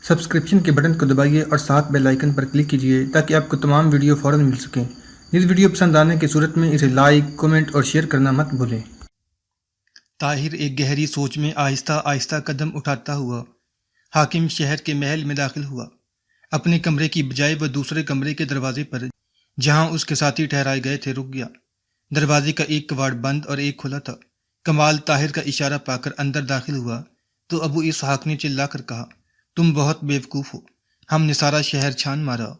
Subscription کے button کو دبائیے اور ساتھ بیل آئیکن پر کلک کیجیے تاکہ آپ کو تمام ویڈیو فوراً مل سکیں۔ اس ویڈیو پسند آنے کی صورت میں اسے لائک، کمنٹ اور شیئر کرنا مت بھولیں۔ طاہر ایک گہری سوچ میں آہستہ آہستہ قدم اٹھاتا ہوا حاکم شہر کے محل میں داخل ہوا۔ اپنے کمرے کی بجائے وہ دوسرے کمرے کے دروازے پر جہاں اس کے ساتھی ٹھہرائے گئے تھے رک گیا۔ دروازے کا ایک کواڑ بند اور ایک کھلا تھا۔ کمال طاہر کا اشارہ پا کر اندر داخل ہوا تو ابو اسحاق نے چلا کر کہا، تم بہت بیوقوف ہو، ہم نے سارا شہر چھان مارا،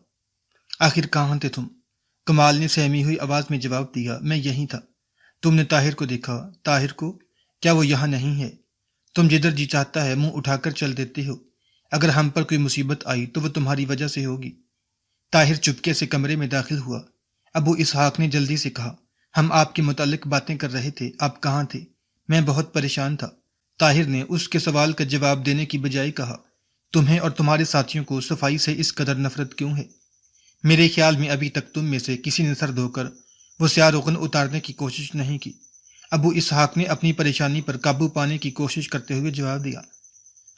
آخر کہاں تھے تم؟ کمال نے سہمی ہوئی آواز میں جواب دیا، میں یہیں تھا۔ تم نے طاہر کو دیکھا؟ طاہر کو؟ کیا وہ یہاں نہیں ہے؟ تم جدھر جی چاہتا ہے منہ اٹھا کر چل دیتے ہو، اگر ہم پر کوئی مصیبت آئی تو وہ تمہاری وجہ سے ہوگی۔ طاہر چپکے سے کمرے میں داخل ہوا۔ ابو اسحاق نے جلدی سے کہا، ہم آپ کے متعلق باتیں کر رہے تھے، آپ کہاں تھے؟ میں بہت پریشان تھا۔ طاہر نے اس کے سوال کا جواب دینے کی بجائے کہا، تمہیں اور تمہارے ساتھیوں کو صفائی سے اس قدر نفرت کیوں ہے؟ میرے خیال میں ابھی تک تم میں سے کسی نے سر دھو کر وہ سیاہ روغن اتارنے کی کوشش نہیں کی۔ ابو اسحاق نے اپنی پریشانی پر قابو پانے کی کوشش کرتے ہوئے جواب دیا،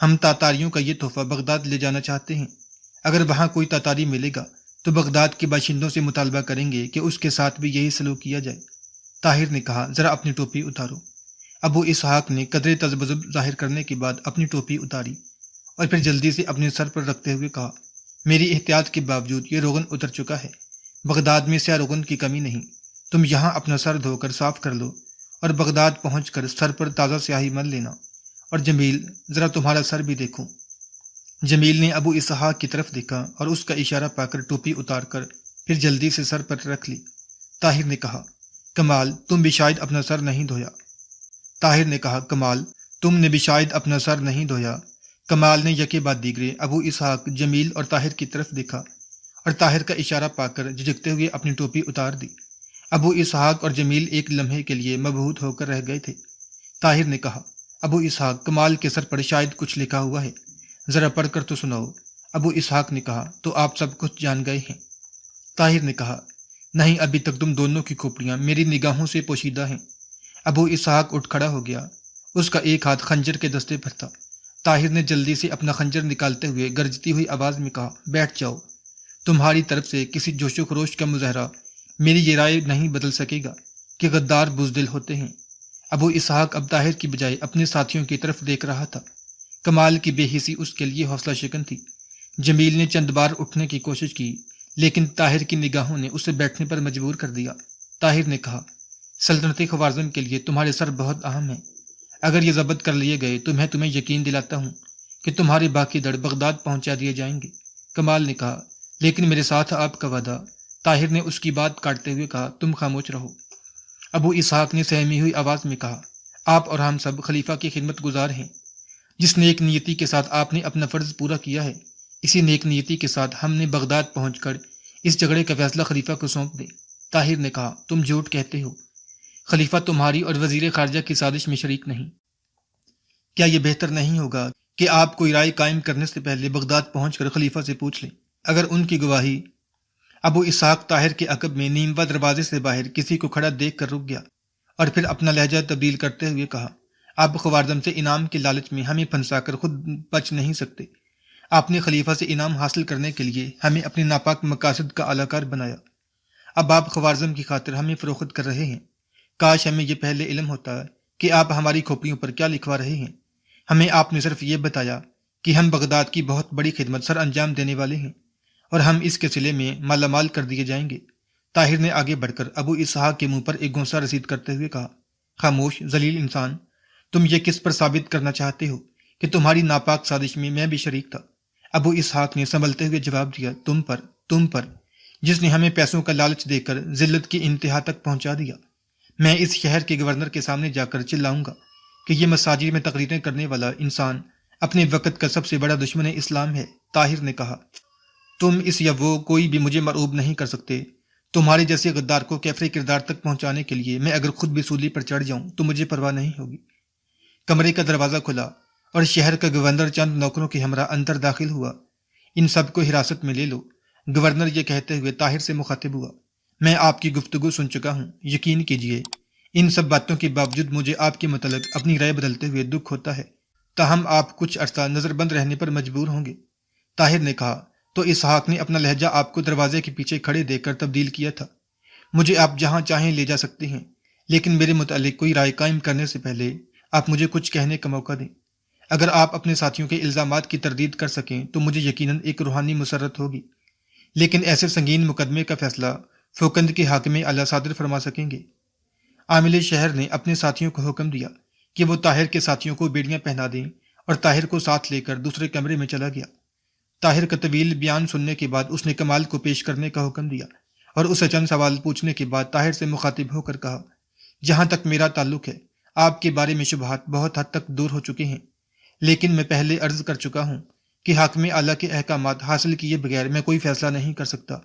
ہم تاتاریوں کا یہ تحفہ بغداد لے جانا چاہتے ہیں۔ اگر وہاں کوئی تاتاری ملے گا تو بغداد کے باشندوں سے مطالبہ کریں گے کہ اس کے ساتھ بھی یہی سلوک کیا جائے۔ طاہر نے کہا، ذرا اپنی ٹوپی اتارو۔ ابو اسحاق نے قدرے تذبذب ظاہر کرنے کے بعد اپنی ٹوپی اتاری اور پھر جلدی سے اپنے سر پر رکھتے ہوئے کہا، میری احتیاط کے باوجود یہ روغن اتر چکا ہے، بغداد میں سیاہ روغن کی کمی نہیں۔ تم یہاں اپنا سر دھو کر صاف کر لو اور بغداد پہنچ کر سر پر تازہ سیاہی مل لینا۔ اور جمیل، ذرا تمہارا سر بھی دیکھوں۔ جمیل نے ابو اسحاق کی طرف دیکھا اور اس کا اشارہ پا کر ٹوپی اتار کر پھر جلدی سے سر پر رکھ لی۔ طاہر نے کہا، کمال، تم بھی شاید اپنا سر نہیں دھویا۔ طاہر نے کہا، کمال، تم نے بھی شاید اپنا سر نہیں دھویا۔ کمال نے یکے بعد دیگرے ابو اسحاق، جمیل اور طاہر کی طرف دیکھا اور طاہر کا اشارہ پا کر جھجکتے ہوئے اپنی ٹوپی اتار دی۔ ابو اسحاق اور جمیل ایک لمحے کے لیے مبہوت ہو کر رہ گئے تھے۔ طاہر نے کہا، ابو اسحاق، کمال کے سر پر شاید کچھ لکھا ہوا ہے، ذرا پڑھ کر تو سناؤ۔ ابو اسحاق نے کہا، تو آپ سب کچھ جان گئے ہیں؟ طاہر نے کہا، نہیں، ابھی تک تم دونوں کی کھوپڑیاں میری نگاہوں سے پوشیدہ ہیں۔ ابو اسحاق اٹھ کھڑا ہو گیا، اس کا ایک ہاتھ خنجر کے دستے پر تھا۔ طاہر نے جلدی سے اپنا خنجر نکالتے ہوئے گرجتی ہوئی آواز میں کہا، بیٹھ جاؤ۔ تمہاری طرف سے کسی جوش و خروش کا مظاہرہ میری یہ رائے نہیں بدل سکے گا کہ غدار بزدل ہوتے ہیں۔ ابو اسحاق اب طاہر کی بجائے اپنے ساتھیوں کی طرف دیکھ رہا تھا۔ کمال کی بے حسی اس کے لیے حوصلہ شکن تھی۔ جمیل نے چند بار اٹھنے کی کوشش کی لیکن طاہر کی نگاہوں نے اسے بیٹھنے پر مجبور کر دیا۔ طاہر نے کہا، سلطنت خوارزم کے لیے تمہارے سر بہت اہم ہیں، اگر یہ ضبط کر لیے گئے تو میں تمہیں یقین دلاتا ہوں کہ تمہارے باقی دڑ بغداد پہنچا دیے جائیں گے۔ کمال نے کہا، لیکن میرے ساتھ آپ کا وعدہ۔ طاہر نے اس کی بات کاٹتے ہوئے کہا، تم خاموش رہو۔ ابو اسحاق نے سہمی ہوئی آواز میں کہا، آپ اور ہم سب خلیفہ کی خدمت گزار ہیں۔ جس نیک نیتی کے ساتھ آپ نے اپنا فرض پورا کیا ہے، اسی نیک نیتی کے ساتھ ہم نے بغداد پہنچ کر اس جھگڑے کا فیصلہ خلیفہ کو سونپ دیں۔ طاہر نے کہا، تم جھوٹ کہتے ہو، خلیفہ تمہاری اور وزیر خارجہ کی سازش میں شریک نہیں۔ کیا یہ بہتر نہیں ہوگا کہ آپ کوئی رائے قائم کرنے سے پہلے بغداد پہنچ کر خلیفہ سے پوچھ لیں، اگر ان کی گواہی؟ ابو اسحاق طاہر کے عقب میں نیموا دروازے سے باہر کسی کو کھڑا دیکھ کر رک گیا اور پھر اپنا لہجہ تبدیل کرتے ہوئے کہا، آپ خوارزم سے انعام کے لالچ میں ہمیں پھنسا کر خود بچ نہیں سکتے۔ آپ نے خلیفہ سے انعام حاصل کرنے کے لیے ہمیں اپنے ناپاک مقاصد کا اعلی کار بنایا۔ اب آپ خوارزم کی خاطر ہمیں فروخت کر رہے ہیں۔ کاش ہمیں یہ پہلے علم ہوتا کہ آپ ہماری کھوپڑیوں پر کیا لکھوا رہے ہیں۔ ہمیں آپ نے صرف یہ بتایا کہ ہم بغداد کی بہت بڑی خدمت سر انجام دینے والے ہیں اور ہم اس کے صلے میں مالا مال کر دیے جائیں گے۔ طاہر نے آگے بڑھ کر ابو اسحاق کے منہ پر ایک گونسا رسید کرتے ہوئے کہا، خاموش ذلیل انسان، تم یہ کس پر ثابت کرنا چاہتے ہو کہ تمہاری ناپاک سازش میں بھی شریک تھا؟ ابو اسحاق نے سنبھلتے ہوئے جواب دیا، تم پر، جس نے ہمیں پیسوں کا لالچ دے کر ذلت کی انتہا تک پہنچا دیا۔ میں اس شہر کے گورنر کے سامنے جا کر چلاؤں گا کہ یہ مساجد میں تقریریں کرنے والا انسان اپنے وقت کا سب سے بڑا دشمن اسلام ہے۔ طاہر نے کہا، تم اس یا وہ کوئی بھی مجھے مرعوب نہیں کر سکتے۔ تمہارے جیسے غدار کو کیفر کردار تک پہنچانے کے لیے میں اگر خود بھی سولی پر چڑھ جاؤں تو مجھے پرواہ نہیں ہوگی۔ کمرے کا دروازہ کھلا اور شہر کا گورنر چند نوکروں کے ہمراہ اندر داخل ہوا۔ ان سب کو حراست میں لے لو، گورنر یہ کہتے ہوئے طاہر سے مخاطب ہوا، میں آپ کی گفتگو سن چکا ہوں، یقین کیجیے ان سب باتوں کے باوجود مجھے آپ کے متعلق اپنی رائے بدلتے ہوئے دکھ ہوتا ہے، تاہم آپ کچھ عرصہ نظر بند رہنے پر مجبور ہوں گے۔ طاہر نے کہا، تو اسحاق نے اپنا لہجہ آپ کو دروازے کے پیچھے کھڑے دیکھ کر تبدیل کیا تھا۔ مجھے آپ جہاں چاہیں لے جا سکتے ہیں، لیکن میرے متعلق کوئی رائے قائم کرنے سے پہلے آپ مجھے کچھ کہنے کا موقع دیں۔ اگر آپ اپنے ساتھیوں کے الزامات کی تردید کر سکیں تو مجھے یقیناً ایک روحانی مسرت ہوگی، لیکن ایسے سنگین مقدمے کا فیصلہ فوقند کے حاکم اعلیٰ صادر فرما سکیں گے۔ عامل شہر نے اپنے ساتھیوں کو حکم دیا کہ وہ طاہر کے ساتھیوں کو بیڑیاں پہنا دیں اور طاہر کو ساتھ لے کر دوسرے کمرے میں چلا گیا۔ طاہر کا طویل بیان سننے کے بعد اس نے کمال کو پیش کرنے کا حکم دیا اور اسے چند سوال پوچھنے کے بعد طاہر سے مخاطب ہو کر کہا، جہاں تک میرا تعلق ہے آپ کے بارے میں شبہات بہت حد تک دور ہو چکے ہیں، لیکن میں پہلے عرض کر چکا ہوں کہ حاکم اعلیٰ کے احکامات حاصل کیے بغیر میں کوئی فیصلہ نہیں کر سکتا۔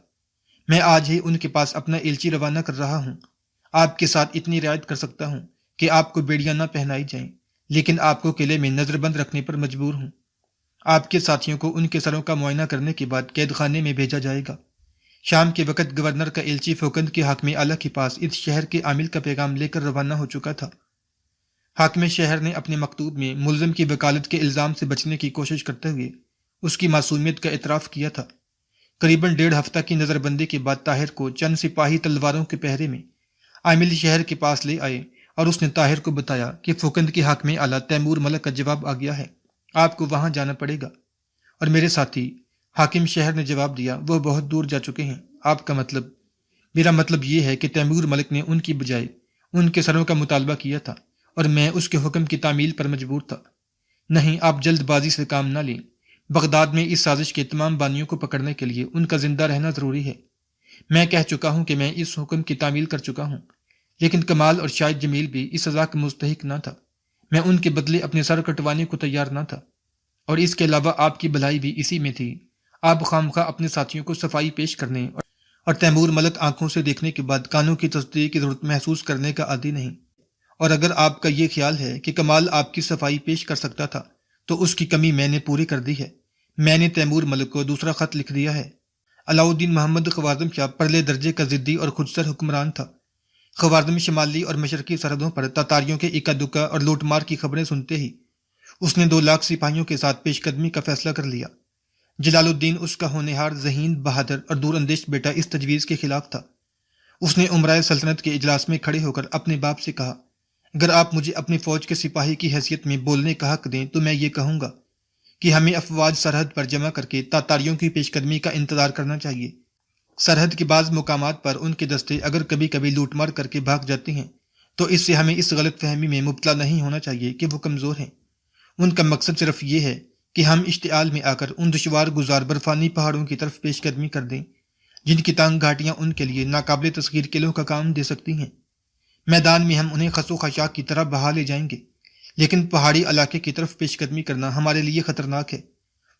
میں آج ہی ان کے پاس اپنا ایلچی روانہ کر رہا ہوں۔ آپ کے ساتھ اتنی رعایت کر سکتا ہوں کہ آپ کو بیڑیاں نہ پہنائی جائیں، لیکن آپ کو قلعے میں نظر بند رکھنے پر مجبور ہوں۔ آپ کے ساتھیوں کو ان کے سروں کا معائنہ کرنے کے بعد قید خانے میں بھیجا جائے گا۔ شام کے وقت گورنر کا ایلچی فوقند کے حاکم اعلیٰ کے پاس اس شہر کے عامل کا پیغام لے کر روانہ ہو چکا تھا۔ حاکم شہر نے اپنے مکتوب میں ملزم کی وکالت کے الزام سے بچنے کی کوشش کرتے ہوئے اس کی معصومیت کا اعتراف کیا تھا۔ قریباً 1.5 ہفتہ کی نظر بندی کے بعد طاہر کو چند سپاہی تلواروں کے پہرے میں عامل شہر کے پاس لے آئے اور اس نے طاہر کو بتایا کہ فوقند کے حاکم اعلیٰ تیمور ملک کا جواب آ گیا ہے، آپ کو وہاں جانا پڑے گا۔ اور میرے ساتھی حاکم شہر نے جواب دیا، وہ بہت دور جا چکے ہیں۔ آپ کا مطلب؟ میرا مطلب یہ ہے کہ تیمور ملک نے ان کی بجائے ان کے سروں کا مطالبہ کیا تھا اور میں اس کے حکم کی تعمیل پر مجبور تھا۔ نہیں، آپ جلد بازی سے کام نہ لیں۔ بغداد میں اس سازش کے تمام بانیوں کو پکڑنے کے لیے ان کا زندہ رہنا ضروری ہے۔ میں کہہ چکا ہوں کہ میں اس حکم کی تعمیل کر چکا ہوں، لیکن کمال اور شاہد جمیل بھی اس سزا کا مستحق نہ تھا۔ میں ان کے بدلے اپنے سر کٹوانے کو تیار نہ تھا، اور اس کے علاوہ آپ کی بھلائی بھی اسی میں تھی۔ آپ خامخواہ اپنے ساتھیوں کو صفائی پیش کرنے اور تیمور ملک آنکھوں سے دیکھنے کے بعد کانوں کی تصدیق کی ضرورت محسوس کرنے کا عادی نہیں۔ اور اگر آپ کا یہ خیال ہے کہ کمال آپ کی صفائی پیش کر سکتا تھا تو اس کی کمی میں نے پوری کر دی ہے۔ میں نے تیمور ملک کو دوسرا خط لکھ دیا ہے۔ علاؤالدین محمد خوارزم شاہ پرلے درجے کا ضدی اور خودسر حکمران تھا۔ خوارزم شمالی اور مشرقی سرحدوں پر تاتاریوں کے اکا دکا اور لوٹ مار کی خبریں سنتے ہی اس نے 2 لاکھ سپاہیوں کے ساتھ پیش قدمی کا فیصلہ کر لیا۔ جلال الدین اس کا ہونہار، ذہین، بہادر اور دور اندیش بیٹا اس تجویز کے خلاف تھا۔ اس نے عمرائے سلطنت کے اجلاس میں کھڑے ہو کر اپنے باپ سے کہا، اگر آپ مجھے اپنی فوج کے سپاہی کی حیثیت میں بولنے کا حق دیں تو میں یہ کہوں گا کہ ہمیں افواج سرحد پر جمع کر کے تاتاریوں کی پیش قدمی کا انتظار کرنا چاہیے۔ سرحد کے بعض مقامات پر ان کے دستے اگر کبھی کبھی لوٹ مار کر کے بھاگ جاتے ہیں تو اس سے ہمیں اس غلط فہمی میں مبتلا نہیں ہونا چاہیے کہ وہ کمزور ہیں۔ ان کا مقصد صرف یہ ہے کہ ہم اشتعال میں آ کر ان دشوار گزار برفانی پہاڑوں کی طرف پیش قدمی کر دیں جن کی تانگ گھاٹیاں ان کے لیے ناقابل تسخیر قلعوں کا کام دے سکتی ہیں۔ میدان میں ہم انہیں خس و خشاک کی طرح بہا لے جائیں گے، لیکن پہاڑی علاقے کی طرف پیش قدمی کرنا ہمارے لیے خطرناک ہے۔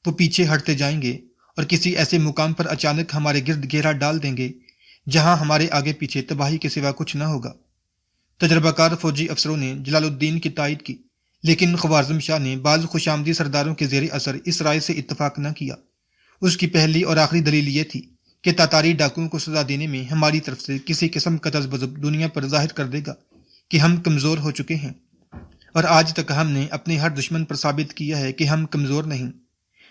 وہ پیچھے ہٹتے جائیں گے اور کسی ایسے مقام پر اچانک ہمارے گرد گھیرا ڈال دیں گے جہاں ہمارے آگے پیچھے تباہی کے سوا کچھ نہ ہوگا۔ تجربہ کار فوجی افسروں نے جلال الدین کی تائید کی، لیکن خوارزم شاہ نے بعض خوش آمدی سرداروں کے زیر اثر اس رائے سے اتفاق نہ کیا۔ اس کی پہلی اور آخری دلیل یہ تھی کہ تاتاری ڈاکوؤں کو سزا دینے میں ہماری طرف سے کسی قسم کا تذبذب دنیا پر ظاہر کر دے گا کہ ہم کمزور ہو چکے ہیں، اور آج تک ہم نے اپنے ہر دشمن پر ثابت کیا ہے کہ ہم کمزور نہیں۔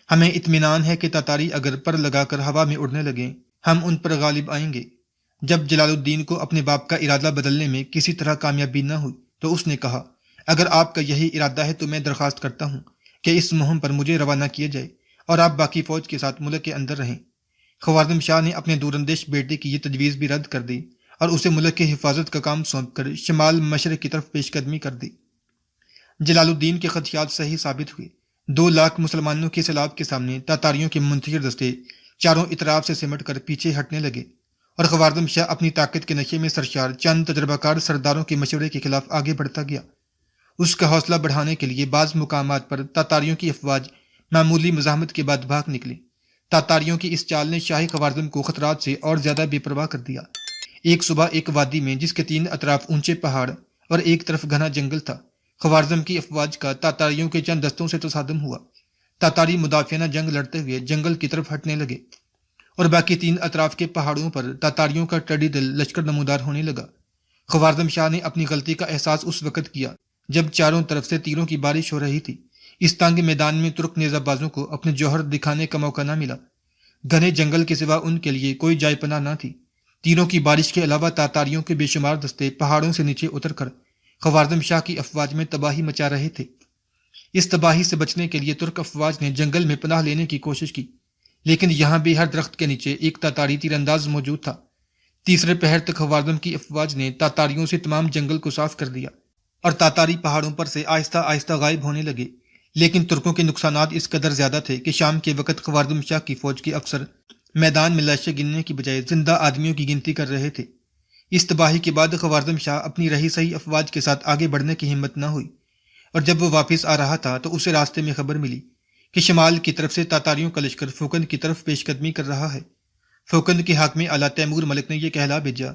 ہمیں اطمینان ہے کہ تاتاری اگر پر لگا کر ہوا میں اڑنے لگیں ہم ان پر غالب آئیں گے۔ جب جلال الدین کو اپنے باپ کا ارادہ بدلنے میں کسی طرح کامیابی نہ ہوئی تو اس نے کہا، اگر آپ کا یہی ارادہ ہے تو میں درخواست کرتا ہوں کہ اس مہم پر مجھے روانہ کیا جائے اور آپ باقی فوج کے ساتھ ملک کے اندر رہیں۔ خوارزم شاہ نے اپنے دور اندیش بیٹے کی یہ تجویز بھی رد کر دی اور اسے ملک کی حفاظت کا کام سونپ کر شمال مشرق کی طرف پیش قدمی کر دی۔ جلال الدین کے خدشات صحیح ثابت ہوئے۔ 2 لاکھ مسلمانوں کے سیلاب کے سامنے تاتاریوں کے منتشر دستے چاروں اطراف سے سمٹ کر پیچھے ہٹنے لگے، اور خوارزم شاہ اپنی طاقت کے نشے میں سرشار چند تجربہ کار سرداروں کے مشورے کے خلاف آگے بڑھتا گیا۔ اس کا حوصلہ بڑھانے کے لیے بعض مقامات پر تاتاریوں کی افواج معمولی مزاحمت کے بعد بھاگ نکلی۔ تاتاریوں کی اس چال نے شاہی خوارزم کو خطرات سے اور زیادہ بے پرواہ کر دیا۔ ایک صبح ایک وادی میں جس کے 3 اطراف اونچے پہاڑ اور ایک طرف گھنا جنگل تھا، خوارزم کی افواج کا تاتاریوں کے چند دستوں سے تصادم ہوا۔ تاتاری مدافعانہ جنگ لڑتے ہوئے جنگل کی طرف ہٹنے لگے، اور باقی 3 اطراف کے پہاڑوں پر تاتاریوں کا ٹڈی دل لشکر نمودار ہونے لگا۔ خوارزم شاہ نے اپنی غلطی کا احساس اس وقت کیا جب چاروں طرف سے تیروں کی بارش ہو رہی تھی۔ اس تنگ میدان میں ترک نیزہ بازوں کو اپنے جوہر دکھانے کا موقع نہ ملا۔ گھنے جنگل کے سوا ان کے لیے کوئی جائے پناہ نہ تھی۔ تیروں کی بارش کے علاوہ تاتاریوں کے بے شمار دستے پہاڑوں سے نیچے اتر کر خوارزم شاہ کی افواج میں تباہی مچا رہے تھے۔ اس تباہی سے بچنے کے لیے ترک افواج نے جنگل میں پناہ لینے کی کوشش کی، لیکن یہاں بھی ہر درخت کے نیچے ایک تاتاری تیر انداز موجود تھا۔ تیسرے پہر تک خوارزم کی افواج نے تاتاریوں سے تمام جنگل کو صاف کر دیا اور تاتاری پہاڑوں پر سے آہستہ آہستہ غائب ہونے لگے، لیکن ترکوں کے نقصانات اس قدر زیادہ تھے کہ شام کے وقت خوارزم شاہ کی فوج کے افسر میدان میں لاشیں گننے کی بجائے زندہ آدمیوں کی گنتی کر رہے تھے۔ اس تباہی کے بعد خوارزم شاہ اپنی رہی سہی افواج کے ساتھ آگے بڑھنے کی ہمت نہ ہوئی، اور جب وہ واپس آ رہا تھا تو اسے راستے میں خبر ملی کہ شمال کی طرف سے تاتاریوں کا لشکر فوکند کی طرف پیش قدمی کر رہا ہے۔ فوکند کے حاکم اعلیٰ تیمور ملک نے یہ کہلا بھیجا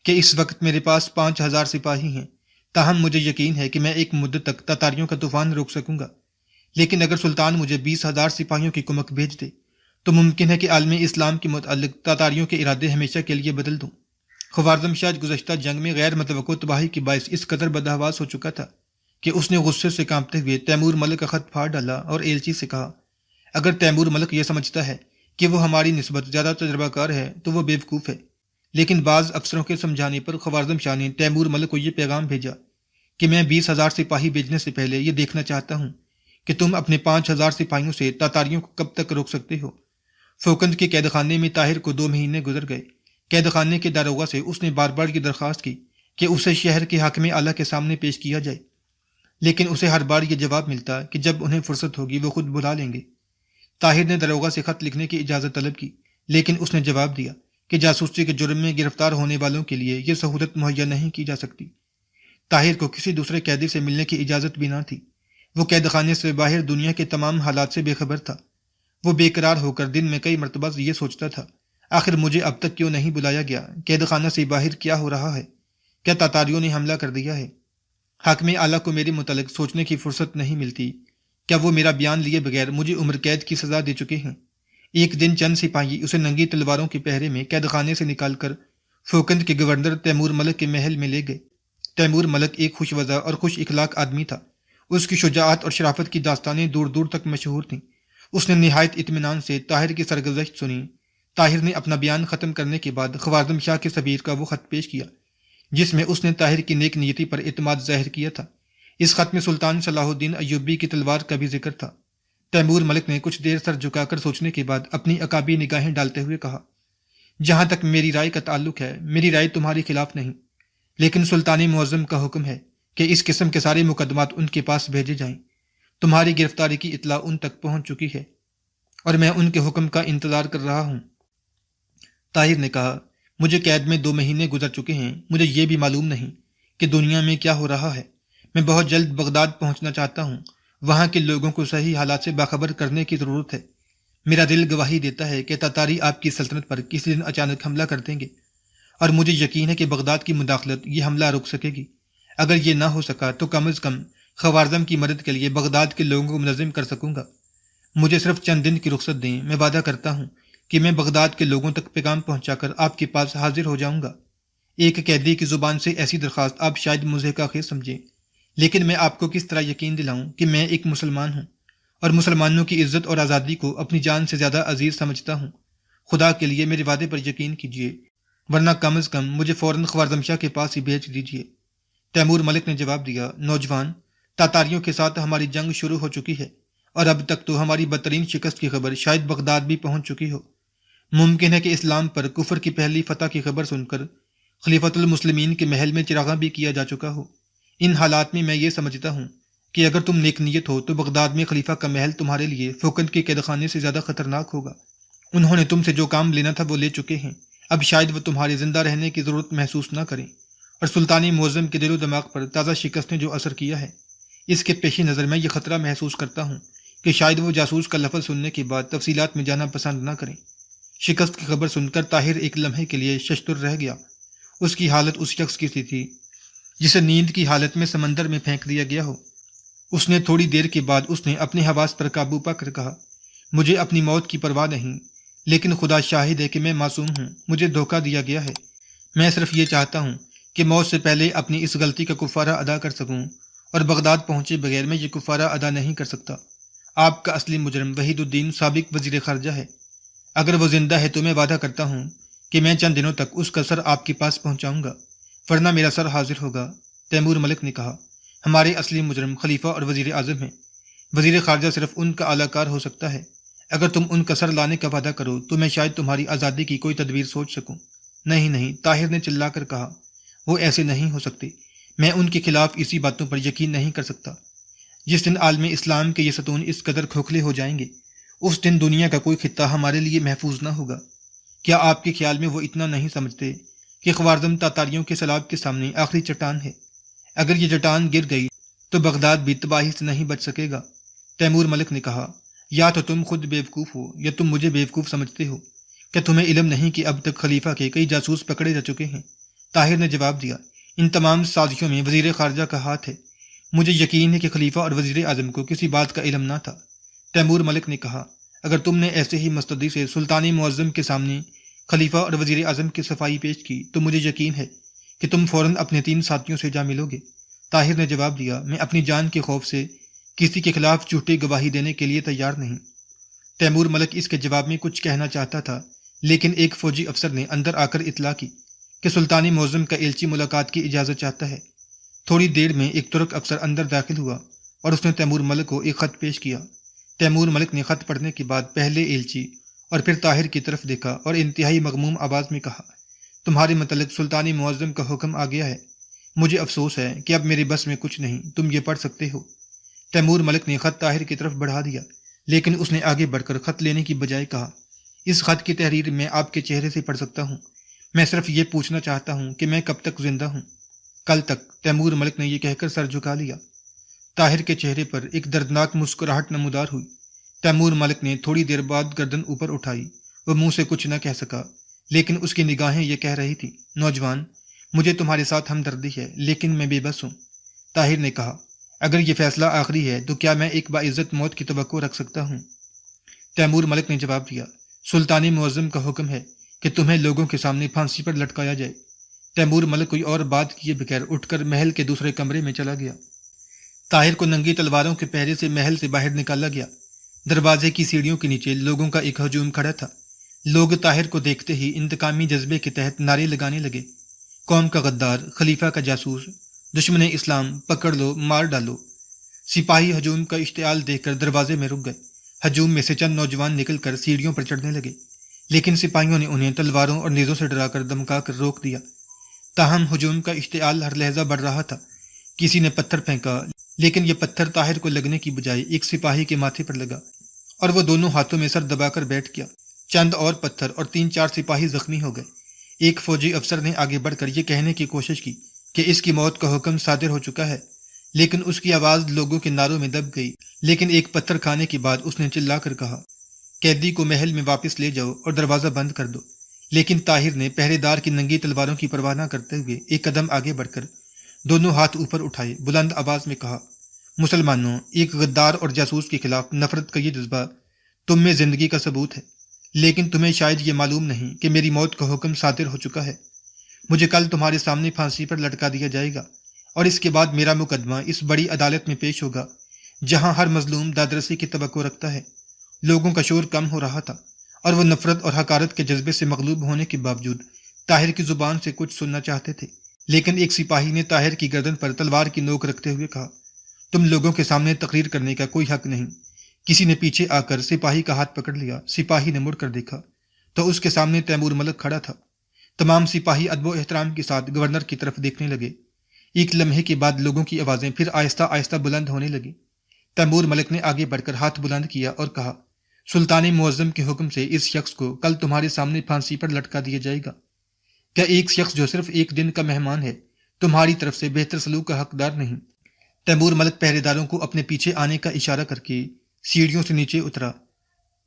کہ اس وقت میرے پاس 5000 سپاہی ہیں، تاہم مجھے یقین ہے کہ میں ایک مدت تک تاتاریوں کا طوفان روک سکوں گا، لیکن اگر سلطان مجھے 20,000 سپاہیوں کی کمک بھیج دے تو ممکن ہے کہ عالم اسلام کے متعلق تاتاریوں کے ارادے ہمیشہ کے لیے بدل دوں۔ خوارزم شاہ گزشتہ جنگ میں غیر متوقع تباہی کے باعث اس قدر بدحواس ہو چکا تھا کہ اس نے غصے سے کانپتے ہوئے تیمور ملک کا خط پھاڑ ڈالا اور ایلچی سے کہا، اگر تیمور ملک یہ سمجھتا ہے کہ وہ ہماری نسبت زیادہ تجربہ کار ہے تو وہ بیوقوف ہے۔ لیکن بعض افسروں کے سمجھانے پر خوارزم شاہ نے تیمور ملک کو یہ پیغام بھیجا کہ میں 20,000 سپاہی بھیجنے سے پہلے یہ دیکھنا چاہتا ہوں کہ تم اپنے 5,000 سپاہیوں سے تاتاریوں کو کب تک روک سکتے ہو۔ فوکند کے قید خانے میں طاہر کو 2 مہینے گزر گئے۔ قید خانے کے داروغہ سے اس نے بار بار یہ درخواست کی کہ اسے شہر کے حاکم اعلیٰ کے سامنے پیش کیا جائے، لیکن اسے ہر بار یہ جواب ملتا کہ جب انہیں فرصت ہوگی وہ خود بلا لیں گے۔ طاہر نے داروغہ سے خط لکھنے کی اجازت طلب کی، لیکن اس نے جواب دیا کہ جاسوسی کے جرم میں گرفتار ہونے والوں کے لیے یہ سہولت مہیا نہیں کی جا سکتی۔ طاہر کو کسی دوسرے قیدی سے ملنے کی اجازت بھی نہ تھی۔ وہ قید خانے سے باہر دنیا کے تمام حالات سے بے خبر تھا۔ وہ بے قرار ہو کر دن میں کئی مرتبہ یہ سوچتا تھا، آخر مجھے اب تک کیوں نہیں بلایا گیا؟ قید خانہ سے باہر کیا ہو رہا ہے؟ کیا تاتاریوں نے حملہ کر دیا ہے؟ حاکم اعلیٰ کو میرے متعلق سوچنے کی فرصت نہیں ملتی۔ کیا وہ میرا بیان لیے بغیر مجھے عمر قید کی سزا دے چکے ہیں؟ ایک دن چند سپاہی اسے ننگی تلواروں کے پہرے میں قید خانے سے نکال کر فوکند کے گورنر تیمور ملک کے محل میں لے گئے۔ تیمور ملک ایک خوش وضع اور خوش اخلاق آدمی تھا۔ اس کی شجاعت اور شرافت کی داستانیں دور دور تک مشہور تھیں۔ اس نے نہایت اطمینان سے طاہر کی سرگزشت سنی۔ طاہر نے اپنا بیان ختم کرنے کے بعد خوارزم شاہ کے سفیر کا وہ خط پیش کیا جس میں اس نے طاہر کی نیک نیتی پر اعتماد ظاہر کیا تھا۔ اس خط میں سلطان صلاح الدین ایوبی کی تلوار کا بھی ذکر تھا۔ تیمور ملک نے کچھ دیر سر جھکا کر سوچنے کے بعد اپنی عقابی نگاہیں ڈالتے ہوئے کہا، جہاں تک میری رائے کا تعلق ہے میری رائے تمہارے خلاف نہیں، لیکن سلطان معظم کا حکم ہے کہ اس قسم کے سارے مقدمات ان کے پاس بھیجے جائیں۔ تمہاری گرفتاری کی اطلاع ان تک پہنچ چکی ہے اور میں ان کے حکم کا انتظار کر رہا ہوں۔ طاہر نے کہا، مجھے قید میں 2 مہینے گزر چکے ہیں، مجھے یہ بھی معلوم نہیں کہ دنیا میں کیا ہو رہا ہے۔ میں بہت جلد بغداد پہنچنا چاہتا ہوں، وہاں کے لوگوں کو صحیح حالات سے باخبر کرنے کی ضرورت ہے۔ میرا دل گواہی دیتا ہے کہ تاتاری آپ کی سلطنت پر کسی دن اچانک حملہ کر دیں گے، اور مجھے یقین ہے کہ بغداد کی مداخلت یہ حملہ روک سکے گی۔ اگر یہ نہ ہو سکا تو کم از کم خوارزم کی مدد کے لیے بغداد کے لوگوں کو منظم کر سکوں گا۔ مجھے صرف چند دن کی رخصت دیں، میں وعدہ کرتا ہوں کہ میں بغداد کے لوگوں تک پیغام پہنچا کر آپ کے پاس حاضر ہو جاؤں گا۔ ایک قیدی کی زبان سے ایسی درخواست آپ شاید مضحکہ خیز سمجھیں، لیکن میں آپ کو کس طرح یقین دلاؤں کہ میں ایک مسلمان ہوں اور مسلمانوں کی عزت اور آزادی کو اپنی جان سے زیادہ عزیز سمجھتا ہوں۔ خدا کے لیے میرے وعدے پر یقین کیجیے، ورنہ کم از کم مجھے فوراً خوارزم شاہ کے پاس ہی بھیج دیجیے۔ تیمور ملک نے جواب دیا، نوجوان، تاتاریوں کے ساتھ ہماری جنگ شروع ہو چکی ہے اور اب تک تو ہماری بدترین شکست کی خبر شاید بغداد بھی پہنچ چکی ہو۔ ممکن ہے کہ اسلام پر کفر کی پہلی فتح کی خبر سن کر خلیفۃ المسلمین کے محل میں چراغاں بھی کیا جا چکا ہو۔ ان حالات میں یہ سمجھتا ہوں کہ اگر تم نیک نیت ہو تو بغداد میں خلیفہ کا محل تمہارے لیے فوکند کے قید خانے سے زیادہ خطرناک ہوگا۔ انہوں نے تم سے جو کام لینا تھا وہ لے چکے ہیں، اب شاید وہ تمہارے زندہ رہنے کی ضرورت محسوس نہ کریں، اور سلطان معظم کے دل و دماغ پر تازہ شکست نے جو اثر کیا ہے، اس کے پیش نظر میں یہ خطرہ محسوس کرتا ہوں کہ شاید وہ جاسوس کا لفظ سننے کے بعد تفصیلات میں جانا پسند نہ کریں۔ شکست کی خبر سن کر طاہر ایک لمحے کے لیے ششدر رہ گیا۔ اس کی حالت اس شخص کی سی تھی جسے نیند کی حالت میں سمندر میں پھینک دیا گیا ہو۔ اس نے تھوڑی دیر کے بعد اس نے اپنے حواس پر قابو پا کر کہا، مجھے اپنی موت کی پرواہ نہیں، لیکن خدا شاہد ہے کہ میں معصوم ہوں، مجھے دھوکہ دیا گیا ہے۔ میں صرف یہ چاہتا ہوں کہ موت سے پہلے اپنی اس غلطی کا کفارہ ادا کر سکوں اور بغداد پہنچے بغیر میں یہ کفارہ ادا نہیں کر سکتا۔ آپ کا اصلی مجرم وحید الدین سابق وزیر خارجہ ہے۔ اگر وہ زندہ ہے تو میں وعدہ کرتا ہوں کہ میں چند دنوں تک اس کا سر آپ کے پاس پہنچاؤں گا، ورنہ میرا سر حاضر ہوگا۔ تیمور ملک نے کہا، ہمارے اصلی مجرم خلیفہ اور وزیر اعظم ہیں۔ وزیر خارجہ صرف ان کا اعلی کار ہو سکتا ہے۔ اگر تم ان کا سر لانے کا وعدہ کرو تو میں شاید تمہاری آزادی کی کوئی تدبیر سوچ سکوں۔ نہیں نہیں، طاہر نے چلا کر کہا، وہ ایسے نہیں ہو سکتے۔ میں ان کے خلاف اسی باتوں پر یقین نہیں کر سکتا۔ جس دن عالم اسلام کے یہ ستون اس قدر کھوکھلے ہو جائیں گے، اس دن دنیا کا کوئی خطہ ہمارے لیے محفوظ نہ ہوگا۔ کیا آپ کے خیال میں وہ اتنا نہیں سمجھتے کہ خوارزم تاتاریوں کے سیلاب کے سامنے آخری چٹان ہے؟ اگر یہ چٹان گر گئی تو بغداد بھی تباہی سے نہیں بچ سکے گا۔ تیمور ملک نے کہا، یا تو تم خود بیوقوف ہو یا تم مجھے بیوقوف سمجھتے ہو۔ کیا تمہیں علم نہیں کہ اب تک خلیفہ کے کئی جاسوس پکڑے جا چکے ہیں؟ طاہر نے جواب دیا، ان تمام سازشوں میں وزیر خارجہ کا ہاتھ ہے۔ مجھے یقین ہے کہ خلیفہ اور وزیر اعظم کو کسی بات کا علم نہ تھا۔ تیمور ملک نے کہا، اگر تم نے ایسے ہی مستدی سے سلطانی معظم کے سامنے خلیفہ اور وزیر اعظم کی صفائی پیش کی تو مجھے یقین ہے کہ تم فوراً اپنے 3 ساتھیوں سے جا ملو گے۔ طاہر نے جواب دیا، میں اپنی جان کے خوف سے کسی کے خلاف جھوٹی گواہی دینے کے لیے تیار نہیں۔ تیمور ملک اس کے جواب میں کچھ کہنا چاہتا تھا، لیکن ایک فوجی افسر نے اندر آ کر اطلاع کی کہ سلطانی معظم کا ایلچی ملاقات کی اجازت چاہتا ہے۔ تھوڑی دیر میں ایک ترک افسر اندر داخل ہوا اور اس نے تیمور ملک کو ایک خط پیش کیا۔ تیمور ملک نے خط پڑھنے کے بعد پہلے ایلچی اور پھر طاہر کی طرف دیکھا اور انتہائی مغموم آواز میں کہا، تمہارے متعلق سلطانی معظم کا حکم آ گیا ہے۔ مجھے افسوس ہے کہ اب میرے بس میں کچھ نہیں، تم یہ پڑھ سکتے ہو۔ تیمور ملک نے خط طاہر کی طرف بڑھا دیا، لیکن اس نے آگے بڑھ کر خط لینے کی بجائے کہا، اس خط کی تحریر میں آپ کے چہرے سے پڑھ سکتا ہوں۔ میں صرف یہ پوچھنا چاہتا ہوں کہ میں کب تک زندہ ہوں؟ کل تک۔ تیمور ملک نے یہ کہہ کر سر جھکا لیا۔ طاہر کے چہرے پر ایک دردناک مسکراہٹ نمودار ہوئی۔ تیمور ملک نے تھوڑی دیر بعد گردن اوپر اٹھائی۔ وہ منہ سے کچھ نہ کہہ سکا، لیکن اس کی نگاہیں یہ کہہ رہی تھیں، نوجوان، مجھے تمہارے ساتھ ہمدردی ہے، لیکن میں بے بس ہوں۔ طاہر نے کہا، اگر یہ فیصلہ آخری ہے تو کیا میں ایک باعزت موت کی توقع رکھ سکتا ہوں؟ تیمور ملک نے جواب دیا، سلطانی معظم کا حکم ہے کہ تمہیں لوگوں کے سامنے پھانسی پر لٹکایا جائے۔ تیمور ملک کوئی اور بات کیے بغیر اٹھ کر محل کے دوسرے کمرے میں چلا گیا۔ طاہر کو ننگی تلواروں کے پہرے سے محل سے باہر نکالا گیا۔ دروازے کی سیڑھیوں کے نیچے لوگوں کا ایک ہجوم کھڑا تھا۔ لوگ طاہر کو دیکھتے ہی انتقامی جذبے کے تحت نعرے لگانے لگے، قوم کا غدار، خلیفہ کا جاسوس، دشمن اسلام، پکڑ لو، مار ڈالو۔ سپاہی ہجوم کا اشتعال دیکھ کر دروازے میں رک گئے۔ ہجوم میں سے چند نوجوان نکل کر سیڑھیوں پر چڑھنے لگے، لیکن سپاہیوں نے انہیں تلواروں اور نیزوں سے ڈرا کر دمکا کر روک دیا۔ تاہم ہجوم کا اشتعال ہر لہجہ بڑھ رہا تھا۔ کسی نے پتھر پھینکا، لیکن یہ پتھر طاہر کو لگنے کی بجائے ایک سپاہی کے ماتھے پر لگا اور وہ دونوں ہاتھوں میں سر دبا کر بیٹھ گیا۔ چند اور پتھر اور 3-4 سپاہی زخمی ہو گئے۔ ایک فوجی افسر نے آگے بڑھ کر یہ کہنے کی کوشش کی کہ اس کی موت کا حکم صادر ہو چکا ہے، لیکن اس کی آواز لوگوں کے نعروں میں دب گئی۔ لیکن ایک پتھر کھانے کے بعد اس نے چلا کر کہا، قیدی کو محل میں واپس لے جاؤ اور دروازہ بند کر دو۔ لیکن طاہر نے پہرے دار کی ننگی تلواروں کی پرواہ نہ کرتے ہوئے ایک قدم آگے بڑھ کر دونوں ہاتھ اوپر اٹھائے، بلند آواز میں کہا، مسلمانوں، ایک غدار اور جاسوس کے خلاف نفرت کا یہ جذبہ تم میں زندگی کا ثبوت ہے، لیکن تمہیں شاید یہ معلوم نہیں کہ میری موت کا حکم صادر ہو چکا ہے۔ مجھے کل تمہارے سامنے پھانسی پر لٹکا دیا جائے گا، اور اس کے بعد میرا مقدمہ اس بڑی عدالت میں پیش ہوگا جہاں ہر مظلوم دادرسی کی توقع رکھتا ہے۔ لوگوں کا شور کم ہو رہا تھا اور وہ نفرت اور حقارت کے جذبے سے مغلوب ہونے کے باوجود طاہر کی زبان سے کچھ سننا چاہتے تھے۔ لیکن ایک سپاہی نے طاہر کی گردن پر تلوار کی نوک رکھتے ہوئے کہا، تم لوگوں کے سامنے تقریر کرنے کا کوئی حق نہیں۔ کسی نے پیچھے آ کر سپاہی کا ہاتھ پکڑ لیا۔ سپاہی نے مڑ کر دیکھا تو اس کے سامنے تیمور ملک کھڑا تھا۔ تمام سپاہی ادب و احترام کے ساتھ گورنر کی طرف دیکھنے لگے۔ ایک لمحے کے بعد لوگوں کی آوازیں پھر آہستہ آہستہ بلند ہونے لگی۔ تیمور ملک نے آگے بڑھ کر ہاتھ بلند کیا اور کہا، سلطان معظم کے حکم سے اس شخص کو کل تمہارے سامنے پھانسی پر لٹکا دیا جائے گا۔ کیا ایک شخص جو صرف ایک دن کا مہمان ہے تمہاری طرف سے بہتر سلوک کا حقدار نہیں؟ تیمور ملک پہرے داروں کو اپنے پیچھے آنے کا اشارہ کر کے سیڑھیوں سے نیچے اترا۔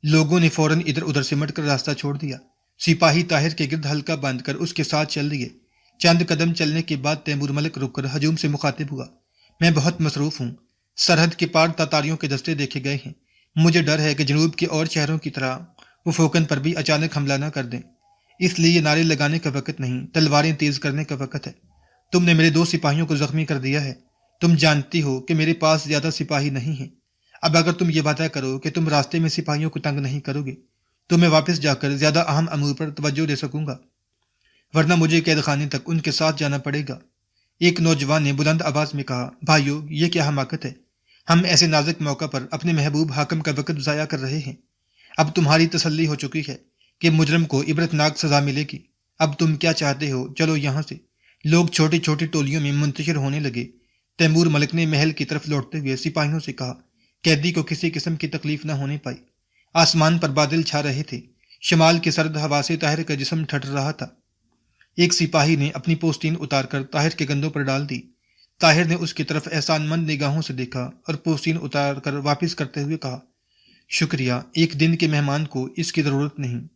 لوگوں نے فوراً ادھر ادھر سمٹ کر راستہ چھوڑ دیا۔ سپاہی طاہر کے گرد حلقہ باندھ کر اس کے ساتھ چل دیے۔ چند قدم چلنے کے بعد تیمور ملک رک کر ہجوم سے مخاطب ہوا، میں بہت مصروف ہوں۔ سرحد کے پار تاتاریوں کے دستے دیکھے گئے ہیں۔ مجھے ڈر ہے کہ جنوب کے اور شہروں کی طرح وہ فوکن پر بھی اچانک حملہ نہ کر دیں، اس لیے یہ نعرے لگانے کا وقت نہیں، تلواریں تیز کرنے کا وقت ہے۔ تم نے میرے 2 سپاہیوں کو زخمی کر دیا ہے، تم جانتی ہو کہ میرے پاس زیادہ سپاہی نہیں ہیں۔ اب اگر تم یہ وعدہ کرو کہ تم راستے میں سپاہیوں کو تنگ نہیں کرو گے تو میں واپس جا کر زیادہ اہم امور پر توجہ دے سکوں گا، ورنہ مجھے قید خانے تک ان کے ساتھ جانا پڑے گا۔ ایک نوجوان نے بلند آواز میں کہا، بھائیو، یہ کیا حماقت ہے؟ ہم ایسے نازک موقع پر اپنے محبوب حاکم کا وقت ضائع کر رہے ہیں۔ اب تمہاری تسلی ہو چکی ہے کہ مجرم کو عبرتناک سزا ملے گی۔ اب تم کیا چاہتے ہو؟ چلو یہاں سے۔ لوگ چھوٹی چھوٹی ٹولیوں میں منتشر ہونے لگے۔ تیمور ملک نے محل کی طرف لوٹتے ہوئے سپاہیوں سے کہا، قیدی کو کسی قسم کی تکلیف نہ ہونے پائی۔ آسمان پر بادل چھا رہے تھے، شمال کی سرد ہوا سے طاہر کا جسم ٹھٹر رہا تھا۔ ایک سپاہی نے اپنی پوستین اتار کر طاہر کے گندوں پر ڈال دی۔ طاہر نے اس کی طرف احسان مند نگاہوں سے دیکھا اور پوستین اتار کر واپس کرتے ہوئے کہا، شکریہ، ایک دن کے مہمان کو اس کی ضرورت نہیں۔